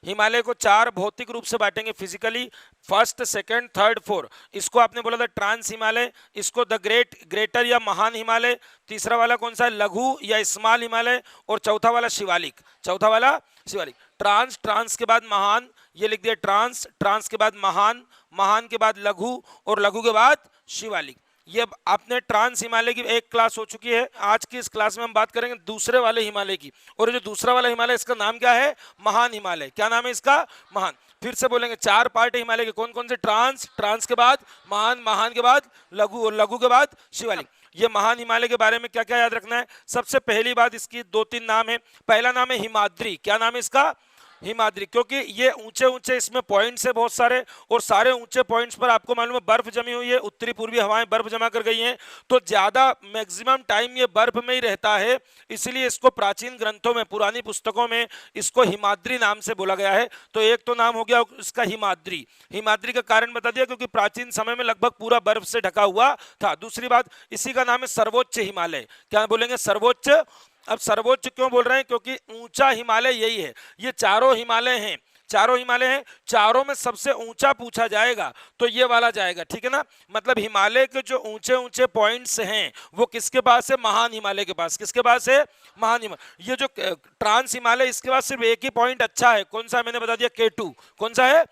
हिमालय को 4 भौतिक रूप से बांटेंगे physically, first, second, third, four. इसको आपने बोला था ट्रांस हिमालय, इसको द ग्रेट, ग्रेटर या महान हिमालय, तीसरा वाला कौन सा है, लघु या स्मॉल हिमालय, और चौथा वाला शिवालिक, चौथा वाला शिवालिक। ट्रांस, ट्रांस के बाद महान, ये लिख दिया ट्रांस, ट्रांस के बाद महान, महान के बाद लघु, और लघु के बाद शिवालिक। ये आपने ट्रांस हिमालय की एक क्लास हो चुकी है। आज की इस क्लास में हम बात करेंगे दूसरे वाले हिमालय की, और जो दूसरा वाला हिमालय इसका नाम क्या है, महान हिमालय। क्या नाम है इसका, महान। फिर से बोलेंगे 4 पार्ट है हिमालय के, कौन कौन से, ट्रांस, ट्रांस के बाद महान, महान के बाद लघु, और लघु के बाद शिवालिक। ये महान हिमालय के बारे में क्या क्या याद रखना है, सबसे पहली बात इसकी 2-3 नाम है। पहला नाम है हिमाद्री। क्या नाम है इसका, हिमाद्री, क्योंकि ये ऊंचे ऊंचे इसमें पॉइंट्स है बहुत सारे, और सारे ऊंचे पॉइंट्स पर आपको मालूम है बर्फ जमी हुई है, उत्तरी पूर्वी हवाएं बर्फ जमा कर गई हैं, तो ज्यादा मैक्सिमम टाइम ये बर्फ में ही रहता है, इसलिए इसको प्राचीन ग्रंथों में, पुरानी पुस्तकों में इसको हिमाद्री नाम से बोला गया है। तो एक तो नाम हो गया इसका हिमाद्री। हिमाद्री का कारण बता दिया, क्योंकि प्राचीन समय में लगभग पूरा बर्फ से ढका हुआ था। दूसरी बात, इसी का नाम है सर्वोच्च हिमालय। क्या बोलेंगे, सर्वोच्च। अब सर्वोच्च क्यों बोल रहे हैं, क्योंकि ऊंचा हिमालय यही है। ये चारों हिमालय हैं, चारों हिमालय हैं, चारों में सबसे ऊंचा पूछा जाएगा तो ये वाला जाएगा, ठीक है ना। मतलब हिमालय के जो ऊंचे ऊंचे पॉइंट्स हैं वो किसके पास है, महान हिमालय के पास। किसके पास है, महान हिमालय। ये जो ट्रांस हिमालय, इसके पास सिर्फ एक ही पॉइंट अच्छा है, कौन सा, मैंने बता दिया K2। कौन सा है,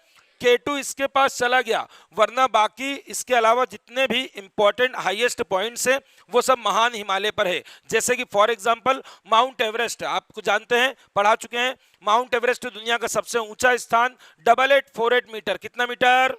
K2 इसके पास चला गया, वरना बाकी इसके अलावा जितने भी इंपॉर्टेंट हाईएस्ट पॉइंट्स हैं वो सब महान हिमालय पर है। जैसे कि फॉर एग्जांपल माउंट एवरेस्ट, आपको जानते हैं, पढ़ा चुके हैं, माउंट एवरेस्ट दुनिया का सबसे ऊंचा स्थान, 8848 मीटर। कितना मीटर,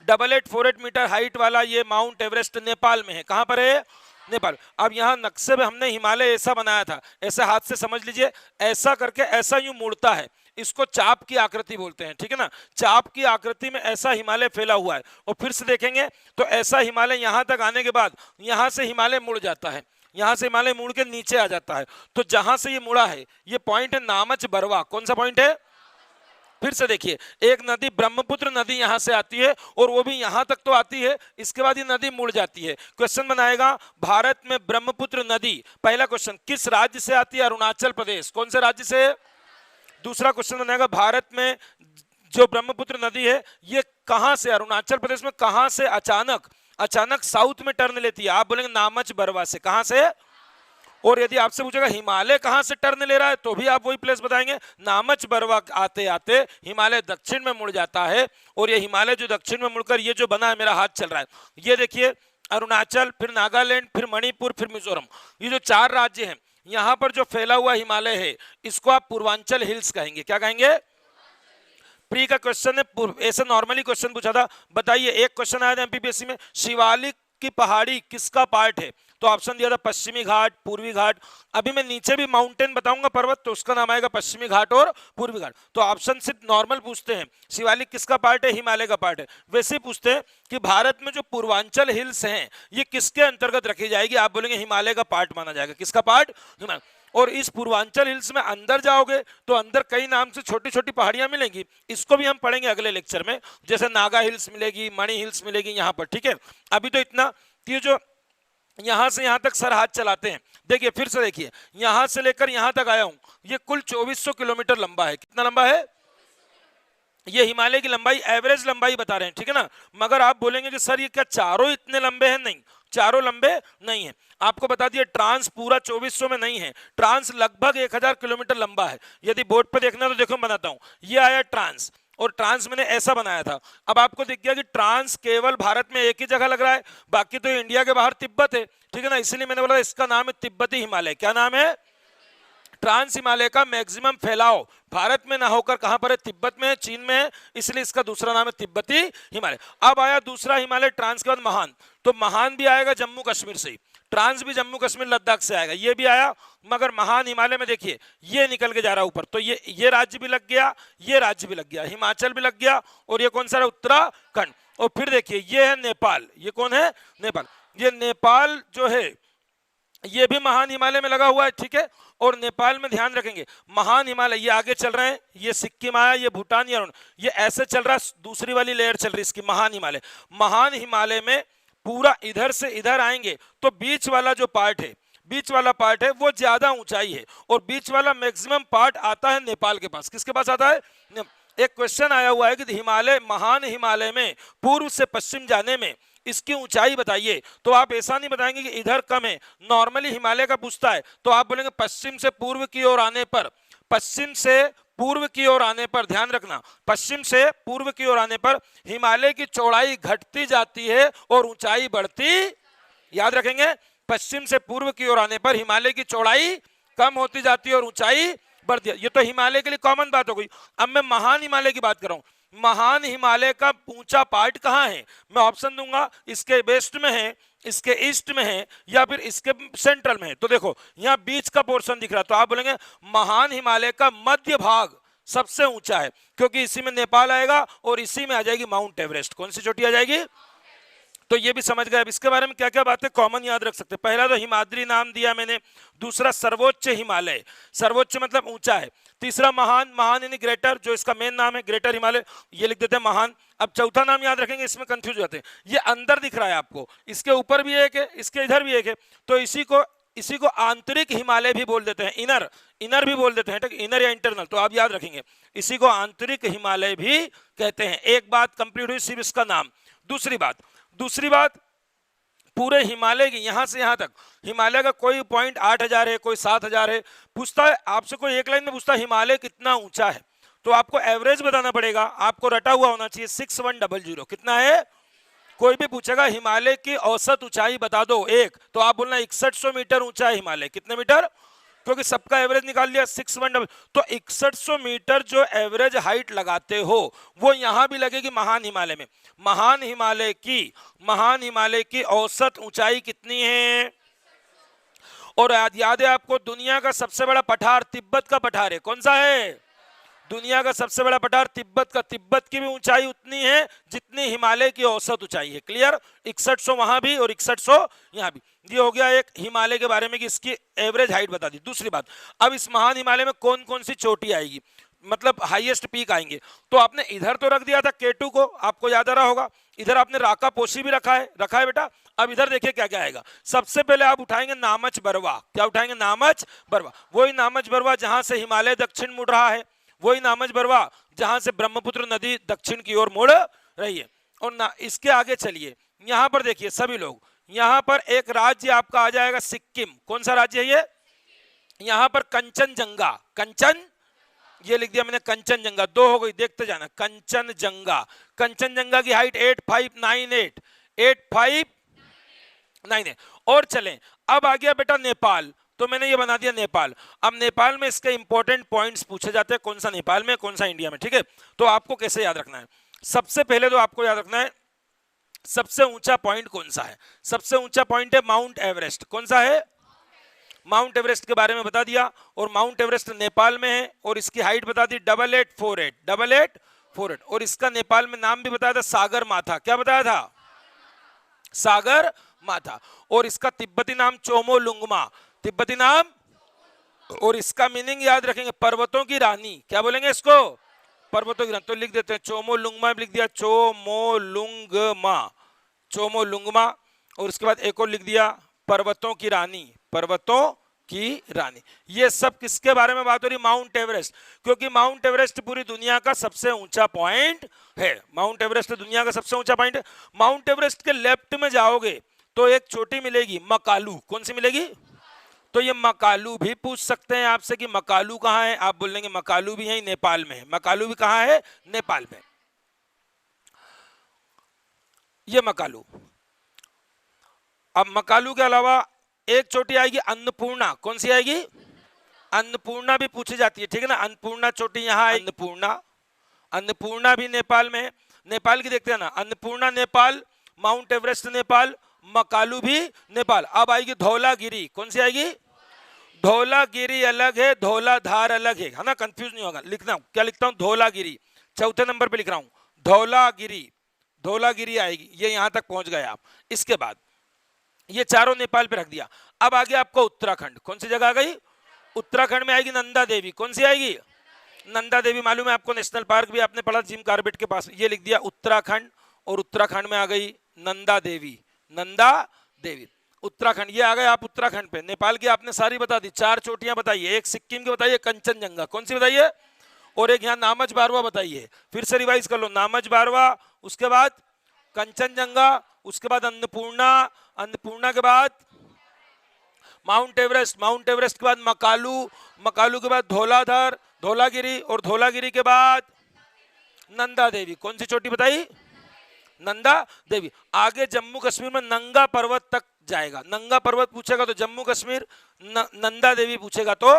8848 मीटर हाइट वाला ये माउंट एवरेस्ट नेपाल में है। कहां पर है, नेपाल। अब यहाँ नक्शे में हमने हिमालय ऐसा बनाया था, ऐसे हाथ से समझ लीजिए, ऐसा करके ऐसा यूं मुड़ता है, इसको चाप की आकृति बोलते हैं, ठीक है ना। चाप की आकृति में ऐसा हिमालय फैला हुआ है, और फिर से देखेंगे तो ऐसा हिमालय यहां तक आने के बाद यहां से हिमालय मुड़ जाता है, यहां से हिमालय मुड़ के नीचे आ जाता है। तो जहां से ये मुड़ा है ये पॉइंट है नामच बरवा। कौन सा पॉइंट है, फिर से देखिए, एक नदी ब्रह्मपुत्र नदी यहां से आती है, और वो भी यहां तक तो आती है, इसके बाद ये नदी मुड़ जाती है। क्वेश्चन बनाएगा, भारत में ब्रह्मपुत्र नदी, पहला क्वेश्चन, किस राज्य से आती है, अरुणाचल प्रदेश। कौन से राज्य से। दूसरा क्वेश्चन बनाएगा, भारत में जो ब्रह्मपुत्र नदी है ये कहां से, अरुणाचल प्रदेश में कहां से अचानक साउथ में टर्न लेती है। आप बोलेंगे नामच बरवा से। कहां से, और यदि आपसे पूछेगा हिमालय कहां से टर्न ले रहा है, तो भी आप वही प्लेस बताएंगे, नामच बरवा आते आते हिमालय दक्षिण में मुड़ जाता है, और ये हिमालय जो दक्षिण में मुड़कर ये जो बना है, मेरा हाथ चल रहा है, ये देखिए, अरुणाचल, फिर नागालैंड, फिर मणिपुर, फिर मिजोरम, ये जो 4 राज्य हैं, यहां पर जो फैला हुआ हिमालय है इसको आप पूर्वांचल हिल्स कहेंगे। क्या कहेंगे, प्री का क्वेश्चन है, ऐसे नॉर्मली क्वेश्चन पूछा था। बताइए, एक क्वेश्चन आया था एमपीपीएससी में, शिवालिक की पहाड़ी किसका पार्ट है, तो ऑप्शन दिया था पश्चिमी घाट, पूर्वी घाट। अभी मैं नीचे भी माउंटेन बताऊंगा, पर्वत, तो उसका नाम आएगा पश्चिमी घाट और पूर्वी घाट। तो ऑप्शन सिर्फ नॉर्मल पूछते हैं, शिवालिक किसका पार्ट है, हिमालय का पार्ट है। वैसे ही पूछते हैं कि भारत में जो पूर्वांचल हिल्स हैं ये किसके अंतर्गत रखी जाएगी, आप बोलेंगे हिमालय का पार्ट माना जाएगा। किसका पार्ट, हिमालय। और इस पूर्वांचल हिल्स में अंदर जाओगे तो अंदर कई नाम से छोटी छोटी पहाड़ियां मिलेंगी, इसको भी हम पढ़ेंगे अगले लेक्चर में, जैसे नागा हिल्स मिलेगी, मणि हिल्स मिलेगी यहाँ पर, ठीक है। अभी तो इतना कि जो यहां से यहां तक सर हाथ चलाते हैं, देखिए फिर से देखिए, यहां से लेकर यहां तक आया हूं, ये कुल 2400 किलोमीटर लंबा है। कितना लंबा है, ये हिमालय की लंबाई, एवरेज लंबाई बता रहे हैं, ठीक है ना। मगर आप बोलेंगे कि सर ये क्या चारों इतने लंबे हैं, नहीं, चारों लंबे नहीं है। आपको बता दिया ट्रांस पूरा 2400 में नहीं है, ट्रांस लगभग 1000 किलोमीटर लंबा है। यदि बोर्ड पर देखना तो देखो बनाता हूं, ये आया ट्रांस, और ट्रांस मैंने ऐसा बनाया था। अब आपको दिख गया कि ट्रांस केवल भारत में एक ही जगह लग रहा है, बाकी तो इंडिया के बाहर तिब्बत है, ठीक है ना। इसलिए मैंने बोला इसका नाम है तिब्बती हिमालय। क्या नाम है, ट्रांस हिमालय का मैक्सिमम फैलाव भारत में ना होकर कहां पर है, तिब्बत में है, चीन में है, इसलिए इसका दूसरा नाम है तिब्बती हिमालय। अब आया दूसरा हिमालय ट्रांस के बाद महान, तो महान भी आएगा जम्मू कश्मीर से ही, ट्रांस भी जम्मू कश्मीर लद्दाख से आएगा, ये भी आया। मगर महान हिमालय में देखिए ये निकल के जा रहा है ऊपर, तो ये राज्य भी लग गया, ये राज्य भी लग गया, हिमाचल भी लग गया, और ये कौन सा है, उत्तराखंड। और फिर देखिए ये है नेपाल, ये कौन है, नेपाल। ये नेपाल जो है ये भी महान हिमालय में लगा हुआ है, ठीक है। और नेपाल में ध्यान रखेंगे महान हिमालय, ये आगे चल रहे हैं, ये सिक्किम आया, ये भूटान, ये ऐसे चल रहा है, दूसरी वाली लेयर चल रही है इसकी, महान हिमालय। महान हिमालय में पूरा इधर से इधर आएंगे तो बीच वाला जो पार्ट है, बीच वाला पार्ट है वो ज्यादा ऊंचाई है, और बीच वाला मैक्सिमम पार्ट आता है नेपाल के पास। किसके पास आता है? एक क्वेश्चन आया हुआ है कि हिमालय, महान हिमालय में पूर्व से पश्चिम जाने में इसकी ऊंचाई बताइए। तो आप ऐसा नहीं बताएंगे कि इधर कम है, नॉर्मली हिमालय का पूछता है तो आप बोलेंगे पश्चिम से पूर्व की ओर आने पर, पश्चिम से पूर्व की ओर आने पर, ध्यान रखना, पश्चिम से पूर्व की ओर आने पर हिमालय की चौड़ाई घटती जाती है और ऊंचाई बढ़ती, याद रखेंगे, पश्चिम से पूर्व की ओर आने पर हिमालय की चौड़ाई कम होती जाती है और ऊंचाई बढ़ती है। ये तो हिमालय के लिए कॉमन बात हो गई। अब मैं महान हिमालय की बात कर रहा हूं। महान हिमालय का ऊंचा पार्ट कहां है? मैं ऑप्शन दूंगा, इसके वेस्ट में है, इसके ईस्ट में है, या फिर इसके सेंट्रल में है। तो देखो यहां बीच का पोर्शन दिख रहा है, तो आप बोलेंगे महान हिमालय का मध्य भाग सबसे ऊंचा है, क्योंकि इसी में नेपाल आएगा और इसी में आ जाएगी माउंट एवरेस्ट। कौन सी चोटी आ जाएगी? तो ये भी समझ गए। अब इसके बारे में क्या क्या बातें कॉमन याद रख सकते हैं। पहला तो हिमाद्री नाम दिया मैंने, दूसरा सर्वोच्च हिमालय, सर्वोच्च मतलब ऊंचा है, तीसरा महान, महान यानी ग्रेटर, जो इसका मेन नाम है ग्रेटर हिमालय, ये लिख देते हैं महान। अब चौथा नाम याद रखेंगे, इसमें कंफ्यूज हो जाते हैं। ये अंदर दिख रहा है आपको, इसके ऊपर भी एक है, इसके इधर भी एक है, तो इसी को आंतरिक हिमालय भी बोल देते हैं, इनर भी बोल देते हैं, ठीक, इनर या इंटरनल, तो आप याद रखेंगे इसी को आंतरिक हिमालय भी कहते हैं। एक बात कंप्लीट हुई, सिर्फ इसका नाम। दूसरी बात पूरे हिमालय की यहां से यहां तक, हिमालय का कोई पॉइंट 8000 है, कोई 7000 है, पूछता है आपसे, कोई एक लाइन में पूछता है हिमालय कितना ऊंचा है, तो आपको एवरेज बताना पड़ेगा, आपको रटा हुआ होना चाहिए 6100। कितना है? कोई भी पूछेगा हिमालय की औसत ऊंचाई बता दो एक, तो आप बोलना 6100 मीटर ऊंचा है हिमालय। कितने मीटर? क्योंकि सबका एवरेज निकाल लिया 6100, तो 6100 मीटर जो एवरेज हाइट लगाते हो वो यहां भी लगेगी महान हिमालय में। महान हिमालय की औसत ऊंचाई कितनी है? और याद है आपको, दुनिया का सबसे बड़ा पठार तिब्बत का पठार है। कौन सा है? दुनिया का सबसे बड़ा पठार तिब्बत का। तिब्बत की भी ऊंचाई उतनी है जितनी हिमालय की औसत ऊंचाई है। क्लियर? 6100 वहां भी और 6100 यहां भी। ये हो गया एक हिमालय के बारे में कि इसकी एवरेज हाइट बता दी। दूसरी बात, अब इस महान हिमालय में कौन कौन सी चोटी आएगी, मतलब हाईएस्ट पीक आएंगे। तो आपने इधर तो रख दिया था K2 को, आपको याद आ रहा होगा, इधर आपने राका पोशी भी रखा है बेटा। अब इधर देखिए क्या क्या आएगा। सबसे पहले आप उठाएंगे नामच बरवा। क्या उठाएंगे? नामच बरवा। वही नामच बरवा जहां से हिमालय दक्षिण मुड़ रहा है, वही नामच बरवा जहां से ब्रह्मपुत्र नदी दक्षिण की ओर मुड़ रही है। और ना इसके आगे चलिए, यहां पर देखिए सभी लोग, यहां पर एक राज्य आपका आ जाएगा सिक्किम। कौन सा राज्य है ये? यहां पर कंचनजंगा, ये लिख दिया मैंने कंचनजंगा, 2 हो गई, देखते जाना। कंचनजंगा की हाइट 8598। और चलें, अब आ गया बेटा नेपाल, तो मैंने ये बना दिया नेपाल। अब नेपाल में इसके इंपॉर्टेंट पॉइंट्स पूछे जाते हैं, कौन सा नेपाल में, कौन सा इंडिया में, ठीक है। तो आपको कैसे याद रखना है? सबसे पहले तो आपको याद रखना है सबसे ऊंचा पॉइंट कौन सा है। सबसे ऊंचा पॉइंट है माउंट एवरेस्ट। कौन सा है? माउंट एवरेस्ट के बारे में बता दिया, और माउंट एवरेस्ट नेपाल में है, और इसकी हाइट बता दी 8848। और इसका नेपाल में नाम भी बताया था सागर माथा। क्या बताया था? सागर माथा। और इसका तिब्बती नाम चोमोलुंगमा, तिब्बती नाम। और इसका मीनिंग याद रखेंगे, पर्वतों की रानी। क्या बोलेंगे इसको? पर्वतों की रानी। तो लिख देते हैं चोमोलुंगमा, लिख दिया चोमोलुंगमा। और उसके बाद एक और लिख दिया पर्वतों की रानी। ये सब किसके बारे में बात हो रही? Mount Everest. क्योंकि माउंट एवरेस्ट पूरी दुनिया का सबसे ऊंचा पॉइंट है। माउंट एवरेस्ट दुनिया का सबसे ऊंचा पॉइंट है। माउंट एवरेस्ट के लेफ्ट में जाओगे तो एक चोटी मिलेगी मकालू। कौन सी मिलेगी? तो ये मकालू भी पूछ सकते हैं आपसे कि मकालू कहाँ है। आप बोल देंगे मकालू भी है नेपाल में है। मकालू भी कहाँ है? नेपाल में। ये मकालू। अब मकालू के अलावा एक चोटी आएगी अन्नपूर्णा। कौन सी आएगी? अन्नपूर्णा भी पूछी जाती है, ठीक है ना। अन्नपूर्णा चोटी यहाँ है। अन्नपूर्णा भी नेपाल में है। नेपाल की देखते हैं ना, अन्नपूर्णा नेपाल, माउंट एवरेस्ट नेपाल, मकालू भी नेपाल। अब आएगी धौलागिरी। कौन सी आएगी? धौलागिरी अलग है, धौलाधार अलग है ना, कंफ्यूज नहीं होगा। लिखना क्या लिखता हूं? धौलागिरी। चौथे नंबर पे लिख रहा हूं धौलागिरी आएगी। ये यहां तक पहुंच गए आप। इसके बाद ये चारों नेपाल पे रख दिया। अब आगे आपको उत्तराखंड। कौन सी जगह आ गई? उत्तराखंड में आएगी नंदा देवी। कौन सी आएगी? नंदा देवी। मालूम है आपको, नेशनल पार्क भी आपने पढ़ा जिम कार्बेट के पास। ये लिख दिया उत्तराखंड, और उत्तराखंड में आ गई नंदा देवी। उत्तराखंड, ये आ गए आप उत्तराखंड पे। नेपाल की आपने सारी बता दी, 4 चोटियां बताइए, एक सिक्किम की बताइए कंचनजंगा, कौन सी बताइए, और एक यहाँ नामच बारवा बताइए। फिर से रिवाइज कर लो, नामच बारवा, उसके बाद कंचनजंगा, उसके बाद अन्नपूर्णा, अन्नपूर्णा के बाद माउंट एवरेस्ट, माउंट एवरेस्ट के बाद मकालू, मकालू के बाद धौलाधर, धौलागिरी, और धौलागिरी के बाद नंदा देवी। कौन सी चोटी बताई, नंदा देवी। आगे जम्मू कश्मीर में नंगा पर्वत तक जाएगा, नंगा पर्वत पूछेगा तो जम्मू कश्मीर, नंदा देवी पूछेगा तो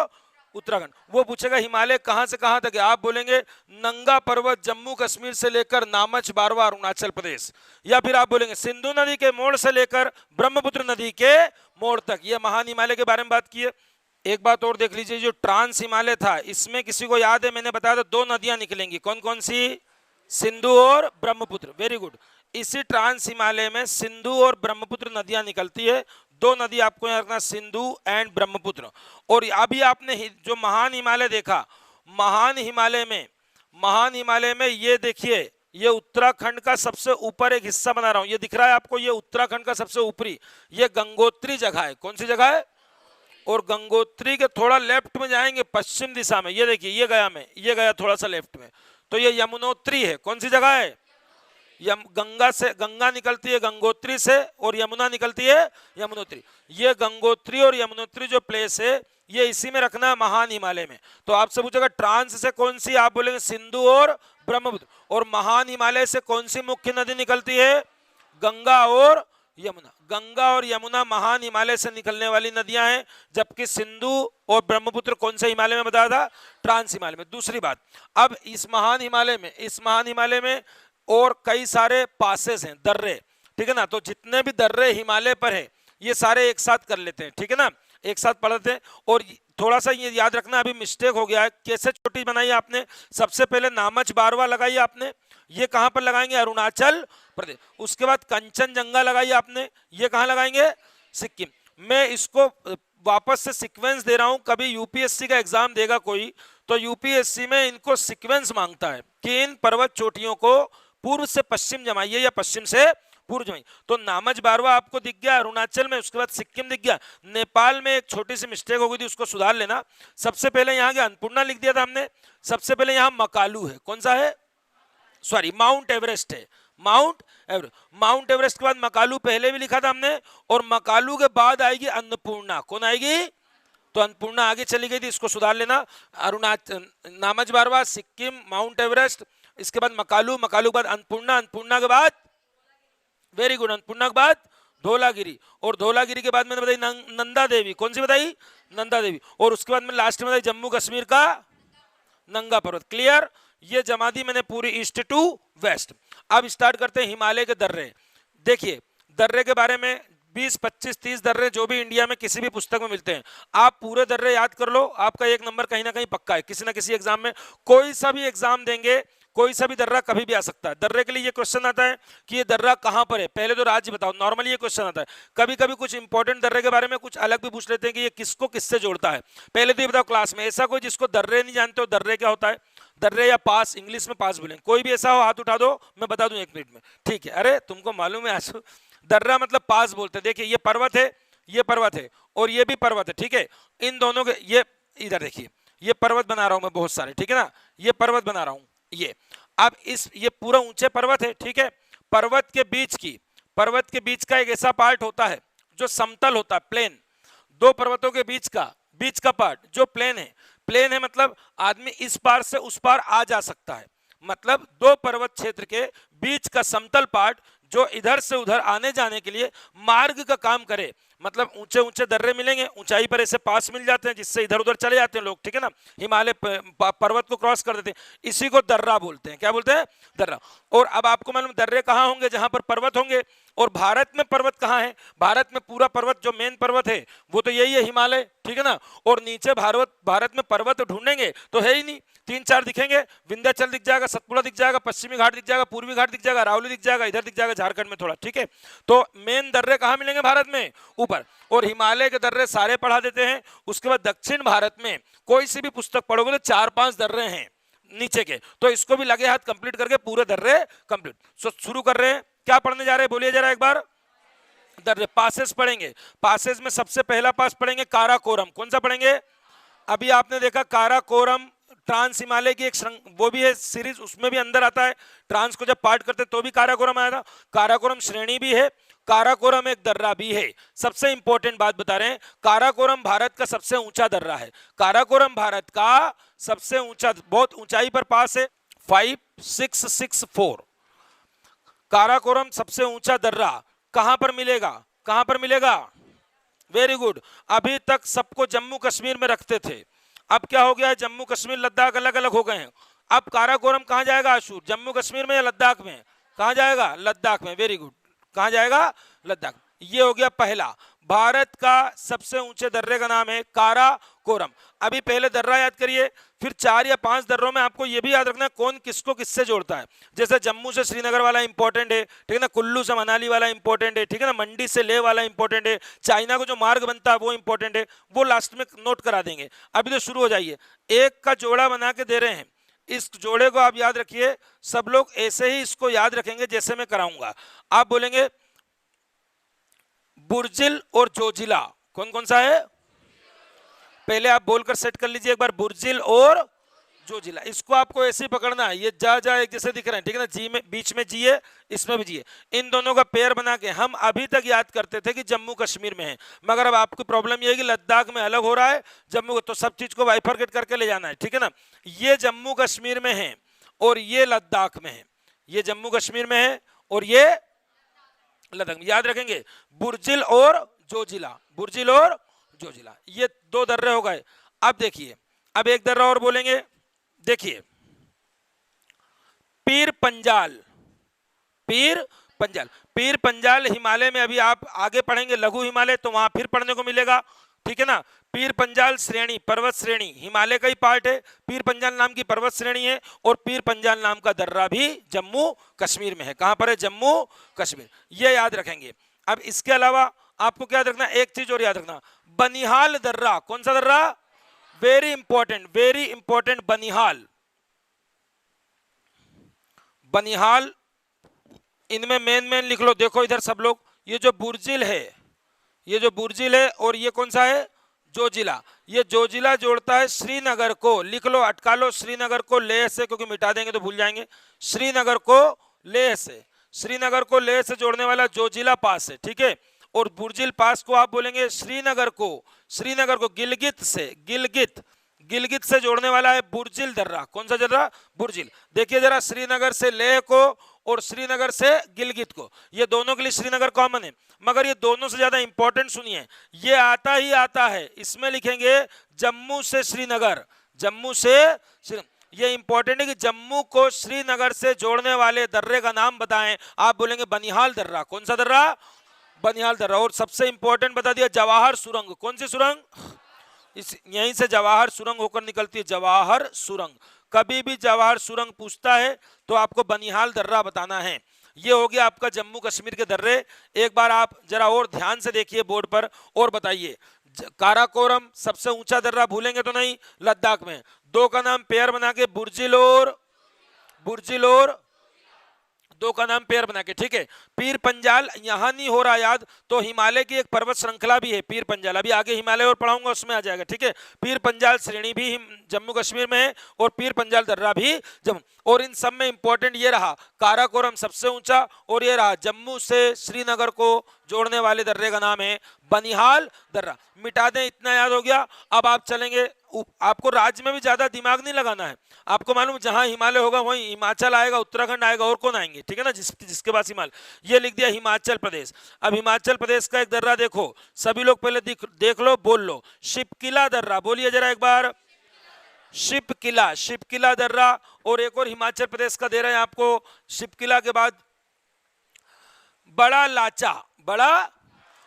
उत्तराखंड। वो पूछेगा हिमालय कहां से कहां तक है, आप बोलेंगे नंगा पर्वत जम्मू कश्मीर से लेकर नामच बारवा अरुणाचल प्रदेश, या फिर आप बोलेंगे सिंधु नदी के मोड़ से लेकर ब्रह्मपुत्र नदी के मोड़ तक। ये महान हिमालय के बारे में बात की है। एक बात और देख लीजिए, जो ट्रांस हिमालय था, इसमें किसी को याद है, मैंने बताया था 2 नदियां निकलेंगी, कौन कौन सी, सिंधु और ब्रह्मपुत्र। Very good. इसी ट्रांस हिमालय में सिंधु और ब्रह्मपुत्र नदियां निकलती है, 2 नदी आपको याद रखना, सिंधु एंड ब्रह्मपुत्र। और अभी आपने जो महान हिमालय देखा, महान हिमालय में ये देखिए, ये उत्तराखंड का सबसे ऊपर एक हिस्सा बना रहा हूं, ये दिख रहा है आपको, ये उत्तराखंड का सबसे ऊपरी, ये गंगोत्री जगह है। कौन सी जगह है, और गंगोत्री के थोड़ा लेफ्ट में जाएंगे पश्चिम दिशा में, ये देखिए, ये गया में, ये गया थोड़ा सा लेफ्ट में, तो ये यमुनोत्री है। कौन सी जगह है, गंगा से, गंगा निकलती है गंगोत्री से, और यमुना निकलती है यमुनोत्री। ये गंगोत्री और यमुनोत्री जो प्लेस है, ये इसी में रखना है महान हिमालय में। तो आपसे पूछेगा ट्रांस से कौन सी, आप बोलेंगे सिंधु और ब्रह्मपुत्र। और महान हिमालय से कौन सी मुख्य नदी निकलती है, गंगा और यमुना। गंगा और यमुना महान हिमालय से निकलने वाली नदियां हैं, जबकि सिंधु और ब्रह्मपुत्र कौन से हिमालय में बताया था, ट्रांस हिमालय में। दूसरी बात, अब इस महान हिमालय में और कई सारे पासेस हैं, दर्रे, ठीक है ना। तो जितने भी दर्रे हिमालय पर है, ये सारे एक साथ कर लेते हैं, ठीक है ना, एक साथ पढ़ते हैं। और थोड़ा सा ये याद रखना, अभी मिस्टेक हो गया है, कैसे चोटी बनाई आपने, सबसे पहले नामच बारवा लगाई आपने, ये कहां पर लगाएंगे, अरुणाचल प्रदेश। उसके बाद कंचनजंगा लगाई आपने, ये कहां लगाएंगे, सिक्किम। मैं इसको वापस से सीक्वेंस दे रहा हूं, कभी यूपीएससी का एग्जाम देगा कोई, तो यूपीएससी में इनको सीक्वेंस मांगता है कि इन पर्वत चोटियों को पूर्व से पश्चिम जमाइए या पश्चिम से पूर्व जमाइए। तो नामच बारवा आपको दिख गया अरुणाचल में, उसके बाद सिक्किम दिख गया। नेपाल में एक छोटी सी मिस्टेक हो गई थी, उसको सुधार लेना। सबसे पहले यहाँ के अन्नपूर्णा लिख दिया था हमने, सबसे पहले यहाँ मकालू है, कौन सा है, सॉरी माउंट एवरेस्ट है, माउंट एवरेस्ट के बाद मकालू पहले भी लिखा था हमने, और मकालू के बाद आएगी अन्नपूर्णा। कौन आएगी, तो अन्नपूर्णा आगे चली गई थी, इसको सुधार लेना। अरुणाचल, नामच बारवा, सिक्किम, माउंट एवरेस्ट, इसके बाद मकालू, मकालू के बाद अन्नपूर्णा, अन्नपूर्णा के बाद, वेरी गुड, अन्नपूर्णा के बाद धौलागिरी, और धौलागिरी के बाद मैंने बताई नंदा देवी। कौन सी बताई, नंदा देवी। और उसके बाद मैंने लास्ट में बताई जम्मू कश्मीर का नंगा पर्वत। क्लियर, ये जमा दी मैंने पूरी ईस्ट टू वेस्ट। अब स्टार्ट करते हैं हिमालय के दर्रे। देखिए दर्रे के बारे में 20, 25, 30 दर्रे जो भी इंडिया में किसी भी पुस्तक में मिलते हैं, आप पूरे दर्रे याद कर लो, आपका 1 नंबर कहीं ना कहीं पक्का है। किसी ना किसी एग्जाम में, कोई सा भी एग्जाम देंगे, कोई सा भी दर्रा कभी भी आ सकता है। दर्रे के लिए ये क्वेश्चन आता है कि ये दर्रा कहां पर है, पहले तो राज्य बताओ, नॉर्मली ये क्वेश्चन आता है। कभी कभी कुछ इंपॉर्टेंट दर्रे के बारे में कुछ अलग भी पूछ लेते हैं कि ये किसको किससे जोड़ता है, पहले तो ये बताओ क्लास में। ऐसा कोई जिसको दर्रे नहीं जानते हो, दर्रे क्या होता है, दर्रे या पास, इंग्लिश में पास बोलेंगे, कोई भी ऐसा हो हाथ उठा दो, मैं बता दूं 1 मिनट में, ठीक है। अरे तुमको मालूम है आंसू, दर्रा मतलब पास बोलते हैं। देखिए ये पर्वत है, ये पर्वत है, और ये भी पर्वत है, ठीक है। इन दोनों के, ये इधर देखिए, ये पर्वत बना रहा हूं मैं बहुत सारे, ठीक है ना, ये पर्वत बना रहा हूं ये। अब ये पूरा ऊंचे पर्वत है, ठीक है। पर्वत के बीच का एक ऐसा पार्ट होता है जो समतल होता है, प्लेन। 2 पर्वतों के बीच का पार्ट जो प्लेन है मतलब आदमी इस पार से उस पार आ जा सकता है। मतलब 2 पर्वत क्षेत्र के बीच का समतल पार्ट जो इधर से उधर आने जाने के लिए मार्ग का काम करे। मतलब ऊंचे ऊंचे दर्रे मिलेंगे, ऊंचाई पर ऐसे पास मिल जाते हैं जिससे इधर उधर चले जाते हैं लोग, ठीक है ना, हिमालय पर्वत को क्रॉस कर देते हैं। इसी को दर्रा बोलते हैं। क्या बोलते हैं, दर्रा। और अब आपको मालूम दर्रे कहाँ होंगे, जहां पर पर्वत होंगे। और भारत में पर्वत कहाँ है, भारत में पूरा पर्वत जो मेन पर्वत है वो तो यही है, हिमालय, ठीक है ना। और नीचे भारत में पर्वत ढूंढेंगे तो है ही नहीं, 3-4 दिखेंगे, विंध्याचल दिख जाएगा, सतपुड़ा दिख जाएगा, पश्चिमी घाट दिख जाएगा, पूर्वी घाट दिख जाएगा, अरावली दिख जाएगा, इधर दिख जाएगा झारखंड में थोड़ा, ठीक है। तो मेन दर्रे कहाँ मिलेंगे, भारत में ऊपर। और हिमालय के दर्रे सारे पढ़ा देते हैं। उसके बाद दक्षिण भारत में कोई सी भी पुस्तक पढ़ोगे तो 4-5 दर्रे हैं नीचे के, तो इसको भी लगे हाथ कंप्लीट करके पूरे दर्रे कंप्लीट। शुरू कर रहे हैं, क्या पढ़ने जा रहे हैं बोलिए जरा एक बार, दर्रे। पासेस पढ़ेंगे, पासेस में सबसे पहला पास पढ़ेंगे काराकोरम। कौन सा पढ़ेंगे? अभी आपने देखा काराकोरम ट्रांस हिमालय की एक वो भी है सीरीज, उसमें भी अंदर आता है। ट्रांस को जब पार्ट करते तो भी काराकोरम आया था। काराकोरम श्रेणी भी है, काराकोरम एक दर्रा भी है। सबसे इंपॉर्टेंट बात बता रहे हैं, काराकोरम भारत का सबसे ऊंचा दर्रा है। काराकोरम भारत का सबसे ऊंचा, बहुत ऊंचाई पर पास है, 5664। काराकोरम सबसे ऊंचा दर्रा कहां पर मिलेगा? कहां पर मिलेगा? Very good. अभी तक सबको जम्मू कश्मीर में रखते थे, अब क्या हो गया है, जम्मू कश्मीर लद्दाख अलग अलग हो गए हैं। अब काराकोरम कहां जाएगा आशूर? जम्मू कश्मीर में या लद्दाख में? कहां जाएगा? लद्दाख में। वेरी गुड, कहां जाएगा? लद्दाख। ये हो गया पहला। भारत का सबसे ऊंचे दर्रे का नाम है काराकोरम। अभी पहले दर्रा याद करिए, फिर 4 या 5 दर्रों में आपको ये भी याद रखना है कौन किसको किससे जोड़ता है। जैसे जम्मू से श्रीनगर वाला इंपॉर्टेंट है, ठीक है ना, कुल्लू से मनाली वाला इंपॉर्टेंट है, ठीक है ना, मंडी से लेह वाला इंपॉर्टेंट है, चाइना को जो मार्ग बनता है वो इंपॉर्टेंट है, वो लास्ट में नोट करा देंगे। अभी तो शुरू हो जाइए। एक का जोड़ा बना के दे रहे हैं, इस जोड़े को आप याद रखिए। सब लोग ऐसे ही इसको याद रखेंगे जैसे मैं कराऊंगा। आप बोलेंगे बुर्जिल और जोजिला, कौन कौन सा है? पहले आप बोलकर सेट कर लीजिए एक बार, बुर्जिल और जोजिला। इसको आपको ऐसे ही पकड़ना है, ये जा एक जैसे दिख रहे हैं, ठीक है ना, जी में बीच में जी है, इसमें भी जी है। इन दोनों का पेयर बना के हम अभी तक याद करते थे कि जम्मू कश्मीर में है, मगर अब आपकी प्रॉब्लम ये है कि लद्दाख में अलग हो रहा है, जम्मू, तो सब चीज को बाइफरकेट करके ले जाना है, ठीक है ना। ये जम्मू कश्मीर में है और ये लद्दाख में है, ये जम्मू कश्मीर में है और ये लद्दाख में। याद रखेंगे बुर्जिल और जोजिला, बुर्जिल और जोजिला, ये 2 दर्रे हो गए। अब देखिए, अब एक दर्रा और बोलेंगे, देखिए पीर पंजाल, पीर पंजाल। पीर पंजाल हिमालय में, अभी आप आगे पढ़ेंगे लघु हिमालय तो वहां फिर पढ़ने को मिलेगा, ठीक है ना। पीर पंजाल श्रेणी, पर्वत श्रेणी, हिमालय का ही पार्ट है, पीर पंजाल नाम की पर्वत श्रेणी है, और पीर पंजाल नाम का दर्रा भी जम्मू कश्मीर में है। कहां पर है? जम्मू कश्मीर। ये याद रखेंगे। अब इसके अलावा आपको क्या याद रखना? एक चीज और याद रखना, बनिहाल दर्रा। कौन सा दर्रा? Very important, very important, Banihal. Banihal, इनमें मेन लिख लो। देखो इधर सब लोग, ये जो बुर्जिल है, ये जो बुर्जिल है, और ये कौन सा है? जोजिला। ये जोजिला जोड़ता है श्रीनगर को, लिख लो, अटका लो, श्रीनगर को लेह से, क्योंकि मिटा देंगे तो भूल जाएंगे। श्रीनगर को लेह से, श्रीनगर को लेह से जोड़ने वाला जोजिला पास है, ठीक है। और बुर्जिल पास को आप बोलेंगे श्रीनगर को, श्रीनगर को गिलगित से, गिलगित से जोड़ने वाला है बुर्जिल दर्रा। कौन सा दर्रा? बुर्जिल। देखिए जरा, श्रीनगर से लेह को और श्रीनगर से गिलगित को, ये दोनों के लिए श्रीनगर कॉमन है, मगर ये दोनों से ज्यादा इंपॉर्टेंट सुनिए, ये आता ही आता है, इसमें लिखेंगे जम्मू से श्रीनगर, जम्मू से श्रीनगर। ये इंपॉर्टेंट है कि जम्मू को श्रीनगर से जोड़ने वाले दर्रे का नाम बताएं। आप बोलेंगे बनिहाल दर्रा। कौन सा दर्रा? बनिहाल दर्रा। और सबसे इंपॉर्टेंट बता दिया, जवाहर सुरंग। कौन सी सुरंग? इस यहीं से जवाहर सुरंग होकर निकलती है, जवाहर सुरंग। कभी भी जवाहर सुरंग पूछता है तो आपको बनिहाल दर्रा बताना है। ये हो गया आपका जम्मू कश्मीर के दर्रे। एक बार आप जरा और ध्यान से देखिए बोर्ड पर और बताइए। काराकोरम सबसे ऊंचा दर्रा, भूलेंगे तो नहीं, लद्दाख में। 2 का नाम पेयर बना के बुर्जिल और 2 का नाम पेयर बना के, ठीक है। पीर पंजाल यहां नहीं हो रहा याद, तो हिमालय की एक पर्वत श्रृंखला भी है पीर पंजाल, अभी आगे हिमालय और पढ़ाऊंगा उसमें आ जाएगा, ठीक है। पीर पंजाल श्रेणी भी जम्मू कश्मीर में है और पीर पंजाल दर्रा भी जम्मू। और इन सब में इंपॉर्टेंट ये रहा, काराकोरम सबसे ऊंचा, और ये रहा जम्मू से श्रीनगर को जोड़ने वाले दर्रे का नाम है बनिहाल दर्रा। मिटा दें, इतना याद हो गया। अब आप चलेंगे, आपको राज्य में भी ज्यादा दिमाग नहीं लगाना है, आपको मालूम जहां हिमालय होगा वहीं हिमाचल आएगा, उत्तराखंड आएगा, और कौन आएंगे, ठीक है ना, जिसके पास हिमालय। ये लिख दिया हिमाचल प्रदेश। अब हिमाचल प्रदेश का एक दर्रा देखो, सभी लोग पहले देख लो, बोल लो, शिपकिला दर्रा। बोलिए जरा एक बार, शिपकिला, शिपकिला दर्रा। और एक और हिमाचल प्रदेश का दे रहे हैं आपको, शिपकिला के बाद बड़ा लाचा, बड़ा,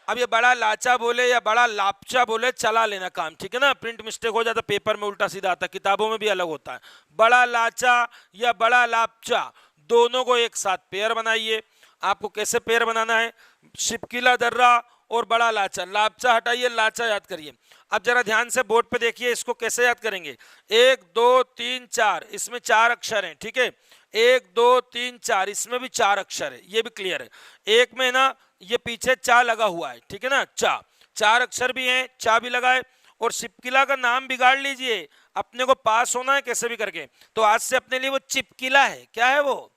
अब ये बड़ा लाचा बोले या बड़ा लापचा बोले, चला लेना काम, ठीक है ना, प्रिंट मिस्टेक हो जाता, पेपर में उल्टा सीधा आता, किताबों में भी अलग होता है। बड़ा लाचा या बड़ा लापचा, दोनों को एक साथ पेयर बनाइए। आपको कैसे पेयर बनाना है? शिपकिला दर्रा और बड़ा लाचा, लापचा हटाइए, लाचा याद करिए। अब जरा ध्यान से बोर्ड पे देखिए, इसको कैसे याद करेंगे। 1 2 3 4, इसमें 4 अक्षर हैं, ठीक है। 1 2 3 4, इसमें भी 4 अक्षर है, ये भी क्लियर है। एक में ना ये पीछे चा लगा हुआ है, ठीक है ना, चा, 4 अक्षर भी हैं, चा भी लगा है। और शिपकिला का नाम बिगाड़ लीजिए, अपने को पास होना है कैसे भी करके, तो आज से अपने लिए वो चिपकिला है। क्या है वो?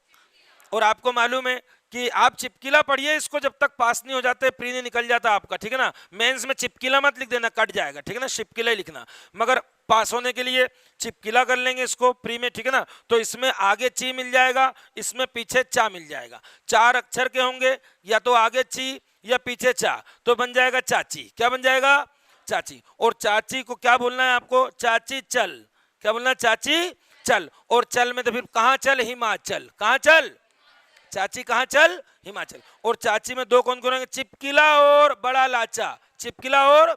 और आपको मालूम है कि आप चिपकिला पढ़िए इसको, जब तक पास नहीं हो जाते प्री नहीं निकल जाता आपका, ठीक है ना। मेंस में चिपकिला मत लिख देना, कट जाएगा, ठीक है ना, शिपकिला ही लिखना। मगर पास होने के लिए चिपकिला कर लेंगे इसको प्री में, ठीक है ना। तो इसमें आगे ची मिल जाएगा, इसमें पीछे चा मिल जाएगा। 4 अक्षर के होंगे, या तो आगे ची या पीछे चा, तो बन जाएगा चाची। क्या बन जाएगा? चाची। और चाची को क्या बोलना है आपको? चाची चल। क्या बोलना है? चाची चल। और चल में तो फिर कहाँ चल? हिमाचल। कहाँ चल? चाची कहाँ चल? हिमाचल। और चाची में 2 कौन कौन होंगे? चिपकिला और बड़ा लाचा। चिपकिला और,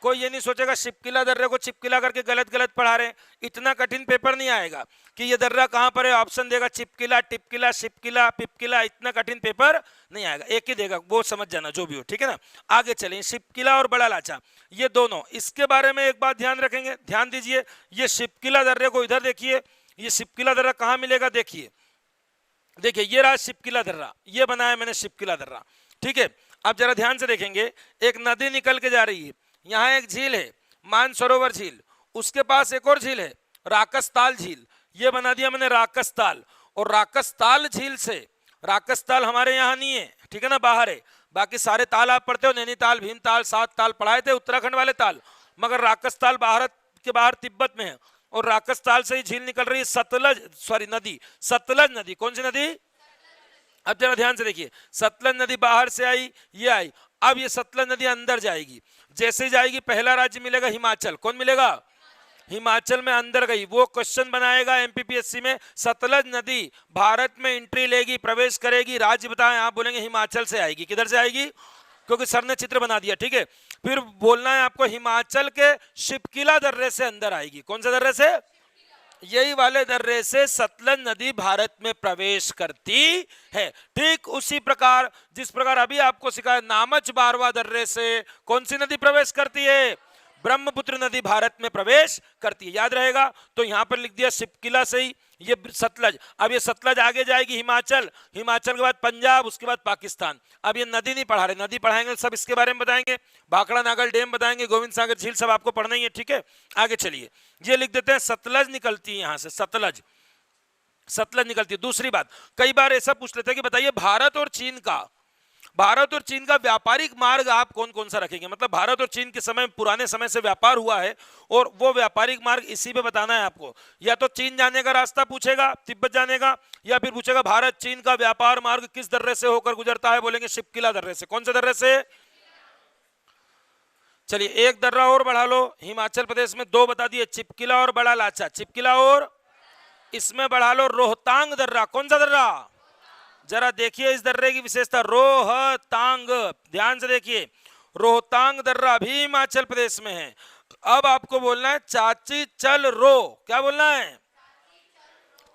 कोई ये नहीं सोचेगा शिपकिला दर्रे को चिपकिला करके गलत गलत पढ़ा रहे हैं। इतना कठिन पेपर नहीं आएगा कि ये दर्रा कहाँ पर है, ऑप्शन देगा चिपकिला, टिपकिला, शिपकिला, पिपकिला, इतना कठिन पेपर नहीं आएगा, एक ही देगा, वो समझ जाना जो भी हो, ठीक है ना। आगे चलें, शिपकिला और बड़ा लाचा ये दोनों, इसके बारे में एक बात ध्यान रखेंगे, ध्यान दीजिए। ये शिपकिला दर्रे को इधर देखिए, ये शिपकिला दर्रा कहाँ मिलेगा? देखिए, देखिए ये रहा शिपकिला दर्रा, ये बनाया मैंने शिपकिला दर्रा, ठीक है। अब जरा ध्यान से देखेंगे, एक नदी निकल के जा रही है, यहाँ एक झील है मानसरोवर झील, उसके पास एक और झील है राकसताल झील, ये बना दिया मैंने राकसताल। और राकसताल झील से, राकसताल हमारे यहाँ नहीं है, ठीक है ना, बाहर है। बाकी सारे ताल आप पढ़ते हो, नैनीताल, भीमताल, 7 ताल पढ़ाए थे, उत्तराखंड वाले ताल, मगर राकसताल भारत के बाहर तिब्बत में है। और राकसताल से ही झील निकल रही है सतलज, सॉरी नदी, सतलज नदी। कौन सी नदी? अब जरा ध्यान से देखिए, सतलज नदी बाहर से आई, ये आई, अब ये सतलज नदी अंदर जाएगी, जैसे ही जाएगी पहला राज्य मिलेगा हिमाचल। कौन मिलेगा? हिमाचल में अंदर गई। वो क्वेश्चन बनाएगा एमपीपीएससी में, सतलज नदी भारत में एंट्री लेगी, प्रवेश करेगी, राज्य बताएं, आप बोलेंगे हिमाचल से आएगी। किधर से आएगी? क्योंकि सर ने चित्र बना दिया, ठीक है। फिर बोलना है आपको हिमाचल के शिपकिला दर्रे से अंदर आएगी। कौन से दर्रे से? यही वाले दर्रे से सतलज नदी भारत में प्रवेश करती है। ठीक उसी प्रकार जिस प्रकार अभी आपको सिखाया, नामच बारवा दर्रे से कौन सी नदी प्रवेश करती है? ब्रह्मपुत्र नदी भारत में प्रवेश करती है, याद रहेगा। तो यहां पर लिख दिया शिपकिला से ही ये सतलज। अब ये सतलज आगे जाएगी हिमाचल, हिमाचल के बाद पंजाब, उसके बाद पाकिस्तान। अब ये नदी नहीं पढ़ा रहे, नदी पढ़ाएंगे सब इसके बारे में बताएंगे, भाखड़ा नागल डैम बताएंगे, गोविंद सागर झील, सब आपको पढ़ना ही है, ठीक है। आगे चलिए, ये लिख देते हैं सतलज निकलती है यहां से, सतलज, सतलज निकलती है। दूसरी बात, कई बार ऐसा पूछ लेते हैं कि बताइए भारत और चीन का व्यापारिक मार्ग आप कौन कौन सा रखेंगे। मतलब भारत और चीन के समय, पुराने समय से व्यापार हुआ है, और वो व्यापारिक मार्ग इसी पे बताना है आपको। या तो चीन जाने का रास्ता पूछेगा, तिब्बत जाने का, या फिर पूछेगा भारत चीन का व्यापार मार्ग किस दर्रे से होकर गुजरता है, बोलेंगे शिपकिला दर्रे से। कौन से दर्रे से? चलिए एक दर्रा और बढ़ा लो, हिमाचल प्रदेश में 2 बता दिए, चिपकिला और बड़ा लाचा। चिपकिला और इसमें बढ़ा लो रोहतांग दर्रा। कौन सा दर्रा? जरा देखिए इस दर्रे की विशेषता, रोहतांग, ध्यान से देखिए, रोहतांग दर्रा भी हिमाचल प्रदेश में है। अब आपको बोलना है चाची चल रो। क्या बोलना है?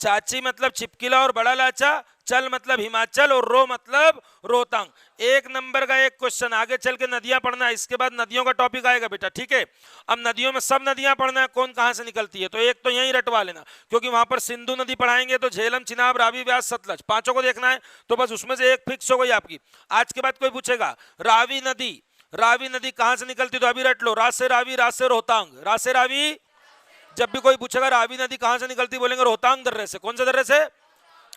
चाची मतलब चिपकिला और बड़ा लाचा, चल मतलब हिमाचल, और रो मतलब रोहतांग। 1 नंबर का एक क्वेश्चन। आगे चल के नदियां पढ़ना है, इसके बाद नदियों का टॉपिक आएगा बेटा, ठीक है। अब नदियों में सब नदियां पढ़ना है, कौन कहां से निकलती है, तो एक तो यही रटवा लेना, क्योंकि वहां पर सिंधु नदी पढ़ाएंगे तो झेलम, चिनाब, रावी, व्यास, सतलज, 5 को देखना है, तो बस उसमें से एक फिक्स हो गई आपकी। आज के बाद कोई पूछेगा रावी नदी कहां से निकलती, तो अभी रट लो, रा से रावी, रा से रोहतांग, रा से रावी। जब भी कोई पूछेगा रावी नदी कहां से निकलती, बोलेंगे रोहतांग दर्रे से। कौन से दर्रे से?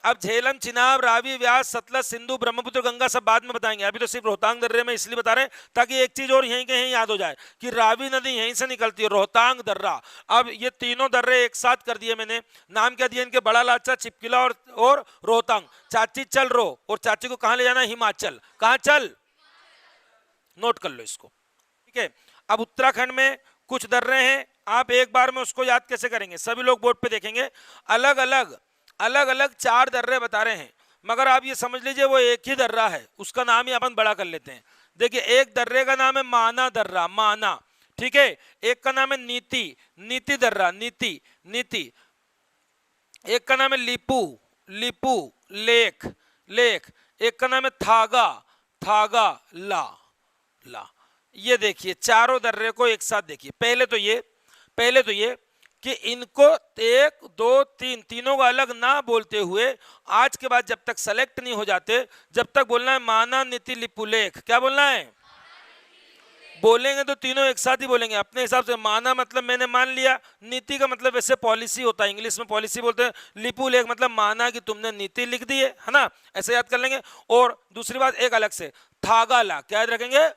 अब झेलम, चिनाब, रावी, व्यास, सतलज, सिंधु, ब्रह्मपुत्र, गंगा सब बाद में बताएंगे, अभी तो सिर्फ रोहतांग दर्रे में इसलिए बता रहे हैं ताकि एक चीज और यहीं के यहीं याद हो जाए कि रावी नदी यहीं से निकलती है, रोहतांग दर्रा। अब ये तीनों दर्रे एक साथ कर दिए मैंने, नाम क्या दिया इनके? बड़ा लाचा, चिपकिला और रोहतांग। चाची चल रो, और चाची को कहां ले जाना है? हिमाचल। कहां चल? नोट कर लो इसको, ठीक है। अब उत्तराखंड में कुछ दर्रे हैं, आप एक बार में उसको याद कैसे करेंगे? सभी लोग बोर्ड पे देखेंगे, अलग अलग 4 दर्रे बता रहे हैं, मगर आप ये समझ लीजिए वो एक ही दर्रा है, उसका नाम ही अपन बड़ा कर लेते हैं। देखिए एक दर्रे का नाम है माना दर्रा, माना, ठीक है। एक का नाम है नीति दर्रा, नीति। एक का नाम है लिपू लेक। एक का नाम है थागा ला। ये देखिए चारों दर्रे को एक साथ देखिए। पहले तो ये कि इनको एक दो तीन तीनों का अलग ना बोलते हुए आज के बाद जब तक सेलेक्ट नहीं हो जाते, जब तक बोलना है माना नीति लिपुलेख। क्या बोलना है? बोलेंगे तो तीनों एक साथ ही बोलेंगे अपने हिसाब से। माना मतलब मैंने मान लिया, नीति का मतलब वैसे पॉलिसी होता है, इंग्लिश में पॉलिसी बोलते हैं, लिपुलेख मतलब माना कि तुमने नीति लिख दी है ना, ऐसे याद कर लेंगे। और दूसरी बात एक अलग से, थागाला, क्या याद रखेंगे?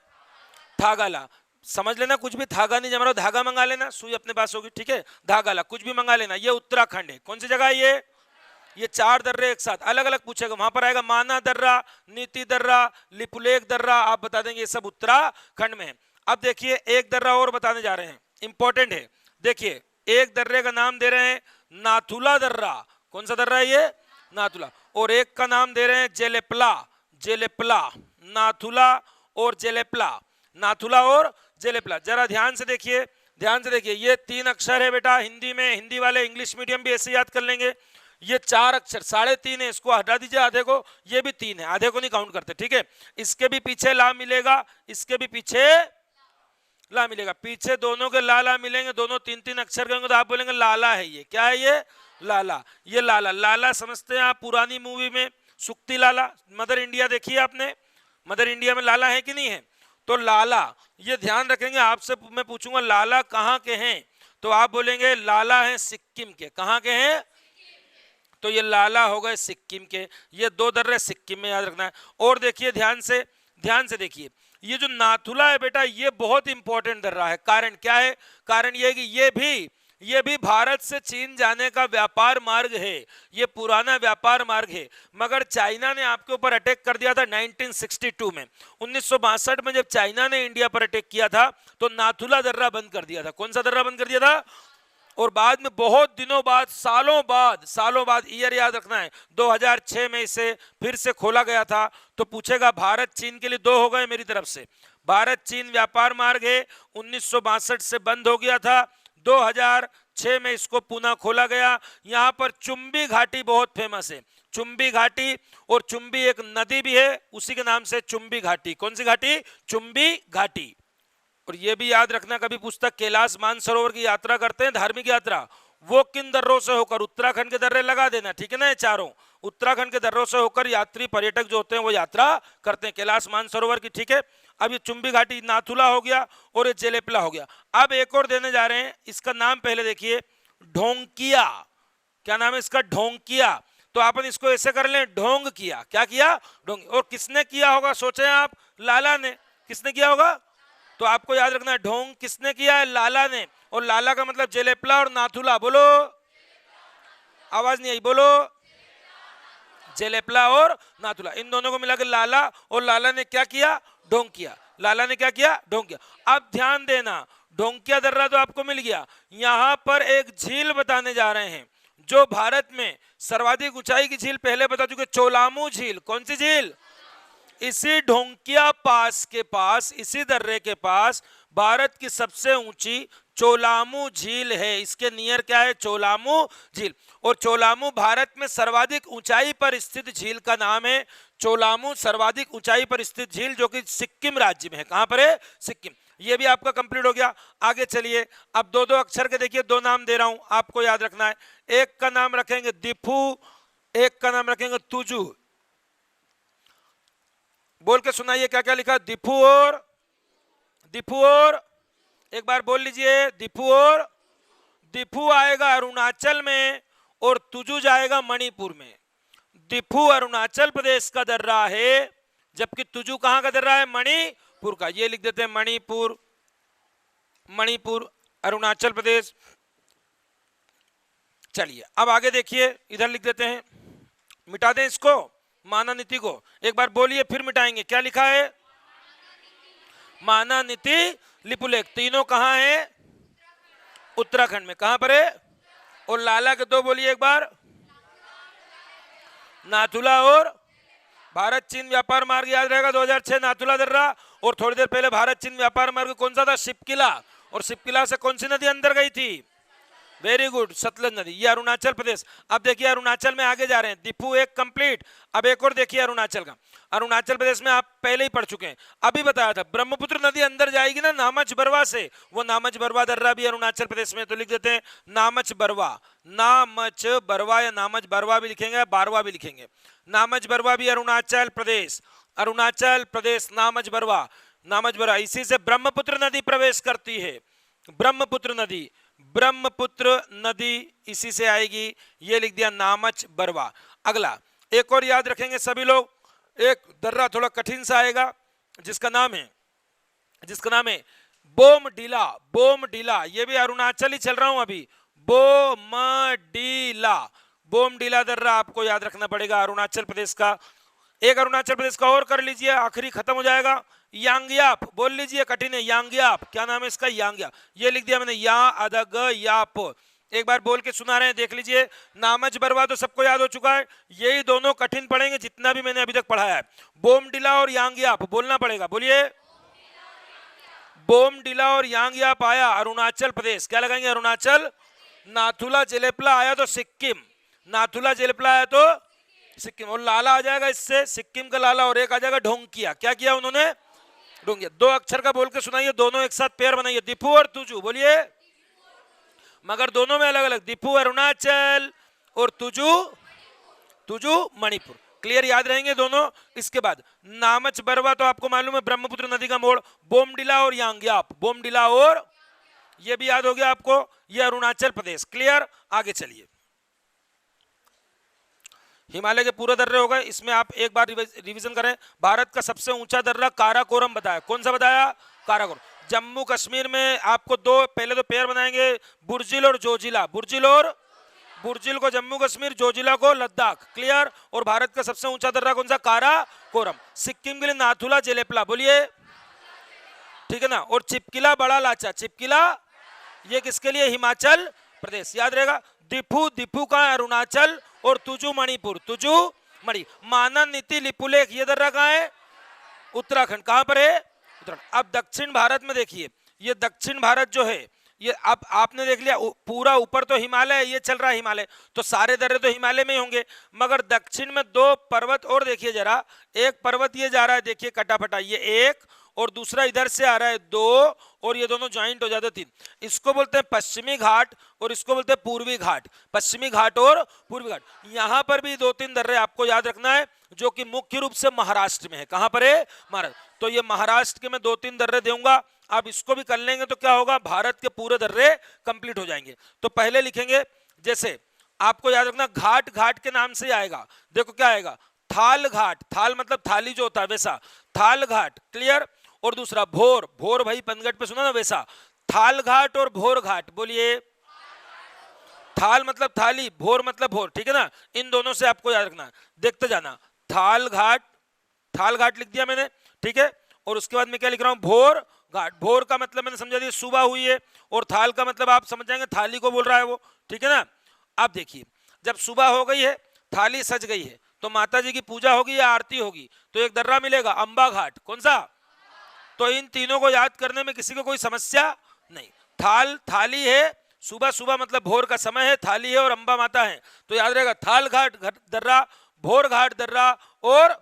थागाला। समझ लेना, कुछ भी धागा नहीं जम रहा, धागा मंगा लेना, सुई अपने पास होगी, ठीक है, धागाला कुछ भी मंगा लेना। ये उत्तराखंड है, कौन सी जगह है ये 4 दर्रे एक साथ अलग अलग पूछेगा, वहां पर आएगा माना दर्रा, नीति दर्रा, लिपुलेख दर्रा, आप बता देंगे ये सब उत्तराखंड में है। अब देखिए एक दर्रा और बताने जा रहे हैं, इंपॉर्टेंट है। देखिए एक दर्रे का नाम दे रहे हैं नाथुला दर्रा, कौन सा दर्रा है ये? नाथुला। और एक का नाम दे रहे हैं जेलेपला, जेलेपला, नाथुला और जेलेपला, नाथुला और जेलेपला। जरा ध्यान से देखिए, ध्यान से देखिए, ये 3 अक्षर है बेटा हिंदी में, हिंदी वाले इंग्लिश मीडियम भी ऐसे याद कर लेंगे। ये 4 अक्षर 3.5 है, इसको हटा दीजिए आधे को, ये भी 3 है, आधे को नहीं काउंट करते, ठीक है। इसके भी पीछे ला मिलेगा, इसके भी पीछे ला मिलेगा, पीछे दोनों के ला मिलेंगे, दोनों 3-3 अक्षर के होंगे तो आप बोलेंगे लाला है ये। क्या है ये? लाला। ये लाला, लाला समझते हैं आप पुरानी मूवी में सुक्ति लाला, मदर इंडिया देखिए आपने, मदर इंडिया में लाला है कि नहीं है? तो लाला, ये ध्यान रखेंगे। आपसे मैं पूछूंगा लाला कहाँ के हैं, तो आप बोलेंगे लाला है सिक्किम के। कहाँ के हैं? तो ये लाला हो गए सिक्किम के। ये 2 दर्रे सिक्किम में, याद रखना है। और देखिए ध्यान से, ध्यान से देखिए, ये जो नाथुला है बेटा ये बहुत इंपॉर्टेंट दर्रा है। कारण क्या है? कारण ये है कि ये भी भारत से चीन जाने का व्यापार मार्ग है, ये पुराना व्यापार मार्ग है। मगर चाइना ने आपके ऊपर अटैक कर दिया था 1962 में। 1962 में जब चाइना ने इंडिया पर अटैक किया था तो नाथुला दर्रा बंद कर दिया था। कौन सा दर्रा बंद कर दिया था? और बाद में बहुत दिनों बाद, सालों बाद, ईयर याद रखना है, 2006 में इसे फिर से खोला गया था। तो पूछेगा भारत चीन के लिए 2 हो गए मेरी तरफ से। भारत चीन व्यापार मार्ग है, 1962 से बंद हो गया था, 2006 में इसको पुनः खोला गया। यहाँ पर चुंबी घाटी बहुत फेमस है, चुंबी घाटी, और चुंबी एक नदी भी है उसी के नाम से चुंबी घाटी। कौन सी घाटी? चुंबी घाटी। और ये भी याद रखना, कभी पुस्तक कैलाश मानसरोवर की यात्रा करते हैं, धार्मिक यात्रा, वो किन दर्रों से होकर, उत्तराखंड के दर्रे लगा देना, ठीक है ना, ये चारों उत्तराखंड के दर्रों से होकर यात्री पर्यटक जो होते हैं वो यात्रा करते हैं कैलाश मानसरोवर की, ठीक है। अब ये चुंबी घाटी, नाथुला हो गया और ये जेलेपला हो गया। अब एक और देने जा रहे हैं, इसका नाम पहले देखिए, ढोंकिया। क्या नाम है इसका? ढोंकिया। तो अपन इसको ऐसे कर लें, ढोंग किया। क्या किया? ढोंग। और किसने किया होगा सोचे आप? लाला ने। किसने किया होगा? तो आपको याद रखना है, ढोंग किसने किया है? लाला ने। और लाला का मतलब जेलेपला और नाथुला। बोलो, आवाज नहीं आई, बोलो, जेलेपला और नाथुला, इन दोनों को मिलाकर लाला, और लाला ने क्या किया? ढोंग किया। लाला ने क्या किया? ढोंग किया। अब ध्यान देना, ढोंकिया दर्रा तो आपको मिल गया। यहां पर एक झील बताने जा रहे हैं जो भारत में सर्वाधिक ऊंचाई की झील पहले बता चुके, चोलामू झील। कौन सी झील? इसी ढोंकिया पास के पास, इसी दर्रे के पास भारत की सबसे ऊंची चोलामू झील है। इसके नियर क्या है? चोलामू झील। और चोलामू भारत में सर्वाधिक ऊंचाई पर स्थित झील का नाम है चोलामू, सर्वाधिक ऊंचाई पर स्थित झील, जो कि सिक्किम राज्य में है। कहां पर है? सिक्किम। ये भी आपका कंप्लीट हो गया। आगे चलिए, अब 2-2 अक्षर के देखिए, 2 नाम दे रहा हूं, आपको याद रखना है। एक का नाम रखेंगे दिफू, एक का नाम रखेंगे तुजू। बोल के सुनाइए क्या क्या लिखा? दिफू और, दिफू और, एक बार बोल लीजिए, दिफू और। दिफू आएगा अरुणाचल में और तुजू जाएगा मणिपुर में। दिफू अरुणाचल प्रदेश का दर्रा है, जबकि तुजू कहां का दर्रा है? मणिपुर का। ये लिख देते हैं मणिपुर, मणिपुर अरुणाचल प्रदेश। चलिए अब आगे देखिए, इधर लिख देते हैं, मिटा दें इसको, माना नीति को। एक बार बोलिए फिर मिटाएंगे। क्या लिखा है? माना नीति लिपुलेख। तीनों कहां है? उत्तराखंड में। कहां पर है? और लाला के 2 बोलिए एक बार, नाथुला और भारत चीन व्यापार मार्ग याद रहेगा, 2006 नाथुला दर्रा। और थोड़ी देर पहले भारत चीन व्यापार मार्ग कौन सा था? शिपकिला। और शिपकिला से कौन सी नदी अंदर गई थी? वेरी गुड, सतलज नदी, ये अरुणाचल प्रदेश। अब देखिए अरुणाचल में आगे जा रहे हैं, दीफू एक कंप्लीट। अब एक और देखिए अरुणाचल का, अरुणाचल प्रदेश में आप पहले ही पढ़ चुके हैं, अभी बताया था। ब्रह्मपुत्र नदी अंदर जाएगी ना नामच बरवा से, वो नामच बरवा दर्रा भी अरुणाचल प्रदेश में, तो लिख देते हैं नामच बरवा। नामच बरवा या नामच बरवा भी लिखेंगे, बारवा भी लिखेंगे। नामच बरवा भी अरुणाचल प्रदेश, अरुणाचल प्रदेश नामच बरवा, नामच बरवा। इसी से ब्रह्मपुत्र नदी प्रवेश करती है, ब्रह्मपुत्र नदी, ब्रह्मपुत्र नदी इसी से आएगी, ये लिख दिया नामच बरवा। अगला एक और याद रखेंगे सभी लोग, एक दर्रा थोड़ा कठिन सा आएगा जिसका नाम है बोमडीला। बोमडीला, ये भी अरुणाचल ही चल रहा हूं अभी, बोमडीला, बोमडीला दर्रा आपको याद रखना पड़ेगा अरुणाचल प्रदेश का। एक अरुणाचल प्रदेश का और कर लीजिए, आखिरी खत्म हो जाएगा। यांग्याप, बोल लीजिए, कठिन है यांग्याप, क्या नाम है इसका, यांग्याप, ये लिख दिया मैंने, या अदग याप। एक बार बोल के सुना रहे हैं, देख लीजिए। नामच बरवा तो सबको याद हो चुका है, यही दोनों कठिन पढ़ेंगे जितना भी मैंने अभी तक पढ़ाया है। बोमडीला और यांग्याप बोलना पड़ेगा, बोलिए। बोमडीला और यांग्याप आया अरुणाचल प्रदेश, क्या लगाएंगे अरुणाचल। नाथुला जेलेपला आया तो सिक्किम, नाथुला जेलेपला आया तो सिक्किम, और लाला आ जाएगा इससे, सिक्किम का लाला, और एक आ जाएगा ढोंकिया। क्या किया उन्होंने, ढोंकिया। दो अक्षर का बोल के सुनाइए, दोनों एक साथ पेयर बनाइए, दीपू और तुजू, बोलिए। मगर दोनों में अलग अलग, दीपू अरुणाचल और तुजू, तुजू मणिपुर। क्लियर, याद रहेंगे दोनों। इसके बाद नामच बरवा तो आपको मालूम है ब्रह्मपुत्र नदी का मोड़, बोमडीला और यांग्याप, बोमडीला और, ये भी याद हो गया आपको, ये अरुणाचल प्रदेश। क्लियर, आगे चलिए। हिमालय के पूरे दर्रे हो गए, इसमें आप एक बार रिवीजन करें। भारत का सबसे ऊंचा दर्रा काराकोरम बताया, कौन सा बताया, काराकोरम। जम्मू कश्मीर में आपको दो, पहले तो पेयर बनाएंगे, बुर्जिल और जोजिला, बुर्जिल और, बुर्जिल को जम्मू कश्मीर, जोजिला को लद्दाख। क्लियर, और भारत का सबसे ऊंचा दर्रा कौन सा, काराकोरम। सिक्किम के लिए नाथुला जेलेपला, बोलिए, ठीक है ना। और चिपकिला बड़ा लाचा, चिपकिला, ये किसके लिए, हिमाचल प्रदेश, याद रहेगा। दीफू, दीफू का अरुणाचल, और तुजू मणिपुर, तुजू मणि। मानन नीति लिपुलेख, ये दर्रा कहाँ है, उत्तराखंड। कहां पर है, उत्तराखंड। अब दक्षिण भारत में देखिए, ये दक्षिण भारत जो है, ये अब आपने देख लिया पूरा ऊपर तो हिमालय, ये चल रहा है हिमालय, तो सारे दर्रे तो हिमालय में ही होंगे। मगर दक्षिण में दो पर्वत और देखिए जरा, एक पर्वत ये जा रहा है, देखिए कटाफटा, ये एक, और दूसरा इधर से आ रहा है दो, और ये दोनों ज्वाइंट हो जाते हैं तीन। इसको बोलते हैं पश्चिमी घाट, और इसको बोलते हैं पूर्वी घाट, पश्चिमी घाट और पूर्वी घाट। यहां पर भी दो तीन दर्रे आपको याद रखना है, जो कि मुख्य रूप से महाराष्ट्र में है। कहां पर है, महाराष्ट्र। तो ये महाराष्ट्र के मैं दो तीन दर्रे दूंगा, आप इसको भी कर लेंगे तो क्या होगा, भारत के पूरे दर्रे कंप्लीट हो जाएंगे। तो पहले लिखेंगे, जैसे आपको याद रखना, घाट घाट के नाम से आएगा, देखो क्या आएगा, थाल घाट, थाल मतलब थाली जो होता है वैसा, थाल घाट। क्लियर, और दूसरा भोर, भोर भाई पनघट पे सुना ना वैसा, थाल घाट और भोर घाट, बोलिए। थाल मतलब थाली, भोर मतलब भोर, ठीक है ना। इन दोनों से आपको याद रखना, देखते जाना। थाल घाट, थाल घाट लिख दिया मैंने, ठीक है। और उसके बाद मैं क्या लिख रहा हूं, भोर घाट। भोर का मतलब मैंने समझा दिया सुबह हुई है, और थाल का मतलब आप समझ जाएंगे थाली को बोल रहा है वो, ठीक है ना। आप देखिए, जब सुबह हो गई है, थाली सज गई है, तो माता जी की पूजा होगी या आरती होगी, तो एक दर्रा मिलेगा अंबा घाट, कौन सा। तो इन तीनों को याद करने में किसी को कोई समस्या नहीं। थाल, थाली है, सुबह सुबह मतलब भोर का समय है, थाली है और अंबा माता है, तो याद रहेगा थाल घाट दर्रा, भोर घाट दर्रा और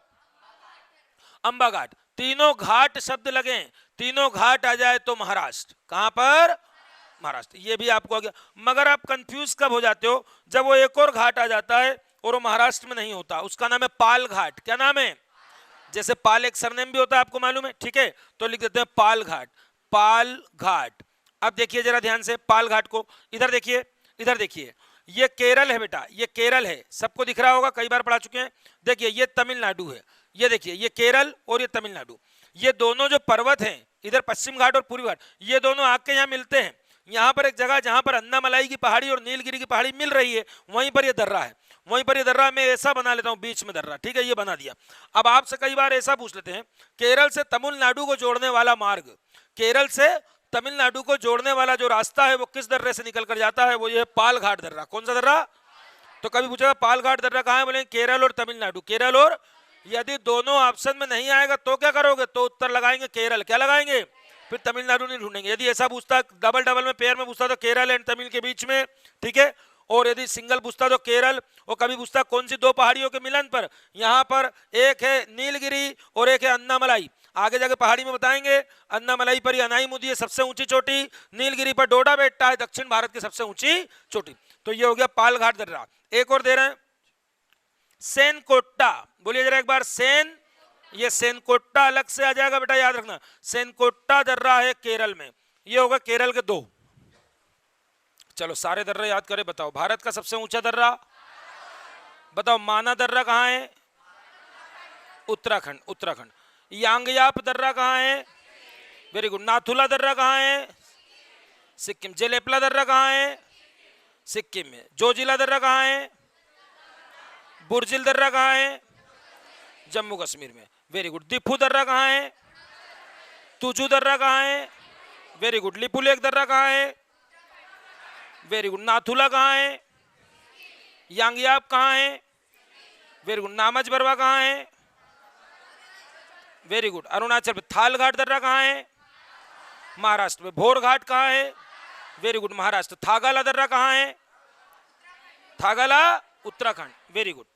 अंबा घाट। तीनों घाट शब्द लगे, तीनों घाट आ जाए तो महाराष्ट्र। कहां पर, महाराष्ट्र। ये भी आपको आ गया। मगर आप कंफ्यूज कब हो जाते हो, जब वो एक और घाट आ जाता है और वो महाराष्ट्र में नहीं होता, उसका नाम है पाल घाट। क्या नाम है, जैसे पाल एक सरनेम भी होता है, आपको मालूम है, ठीक है। तो लिख देते हैं पाल घाट, पाल घाट। अब देखिए जरा ध्यान से पाल घाट को, इधर देखिए, इधर देखिए, ये केरल है बेटा, ये केरल है, सबको दिख रहा होगा, कई बार पढ़ा चुके हैं। देखिए ये तमिलनाडु है, ये देखिए ये केरल और ये तमिलनाडु। ये दोनों जो पर्वत हैं, इधर पश्चिम घाट और पूर्वी घाट, ये दोनों आके यहाँ मिलते हैं। यहाँ पर एक जगह जहाँ पर अन्नामलाई की पहाड़ी और नीलगिरी की पहाड़ी मिल रही है, वहीं पर ये दर्रा है, वहीं पर ये दर्रा मैं ऐसा बना लेता हूँ, बीच में दर्रा, ठीक है, ये बना दिया। अब आपसे कई बार ऐसा पूछ लेते हैं, केरल से तमिलनाडु को जोड़ने वाला मार्ग, केरल से तमिलनाडु को जोड़ने वाला जो रास्ता है वो किस दर्रे से निकल कर जाता है, वो ये पाल घाट दर्रा। कौन सा दर्रा, तो कभी पूछेगा पाल घाट दर्रा कहाँ है, बोले केरल और तमिलनाडु, केरल और। यदि दोनों ऑप्शन में नहीं आएगा तो क्या करोगे, तो उत्तर लगाएंगे केरल। क्या लगाएंगे, फिर तमिलनाडु नहीं ढूंढेंगे। यदि ऐसा पूछता डबल डबल में पेयर में पूछता तो केरल एंड तमिल के बीच में, ठीक है। और यदि सिंगल पूछता तो केरल, और कभी पूछता कौन सी दो पहाड़ियों के मिलन पर, यहां पर एक है नीलगिरी और एक है अन्नामलाई। आगे जाके पहाड़ी में बताएंगे। अन्नामलाई पर अनाईमुदी है सबसे ऊंची चोटी, नीलगिरी पर डोडा बेट्टा है दक्षिण भारत की सबसे ऊंची चोटी। तो ये हो गया पालघाट दर्रा। एक और दे रहे हैं सेनकोट्टा, बोलिए जरा एक बार सेन। ये सेनकोट्टा अलग से आ जाएगा बेटा, याद रखना। सेनकोट्टा दर्रा है केरल में, ये होगा केरल के 2। चलो सारे दर्रे याद करें, बताओ भारत का सबसे ऊंचा दर्रा बताओ। माना दर्रा कहाँ है? उत्तराखंड, उत्तराखंड। यांगयाप दर्रा कहाँ है? Very good. नाथुला दर्रा कहाँ है? सिक्किम। जेलेपला दर्रा कहाँ है? सिक्किम में। जोजिला दर्रा कहाँ है? बुर्जिल दर्रा कहाँ है? जम्मू कश्मीर में। Very good. दिफू दर्रा कहाँ है? तुजू दर्रा कहाँ है? Very good. लिपुलेख दर्रा कहाँ है? Very good. नाथुला कहाँ है? यांगयाप कहाँ है? Very good. नामच बरवा कहाँ है? Very good. अरुणाचल में। थालघाट दर्रा कहाँ है? महाराष्ट्र में। भोर घाट कहाँ है? Very good, Maharashtra. थागाला दर्रा कहाँ है? थागाला उत्तराखंड। Very good.